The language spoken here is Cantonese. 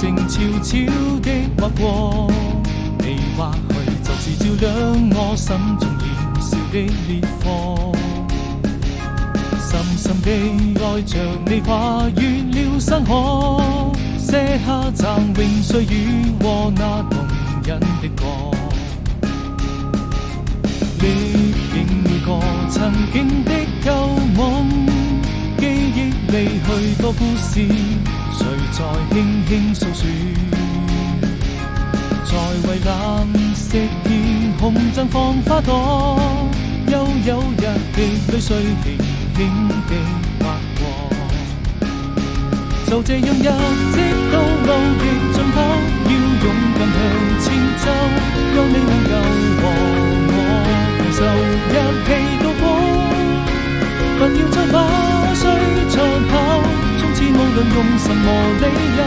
情悄悄的劃過，你或許就是照亮我心中燃燒的烈火。深深地愛着你，跨越了山河，寫下嶄榮歲月和那動人的歌。歷經每個曾經的舊夢，記憶裡許多故事，誰在輕輕訴說？在蔚藍色天空綻放花朵，悠悠日的淚水輕輕地劃過。就這樣一直到路的盡頭，要勇敢向前走，有你能夠和我攜手一起度過。不要再把歲長跑，從此無論用什麼理由，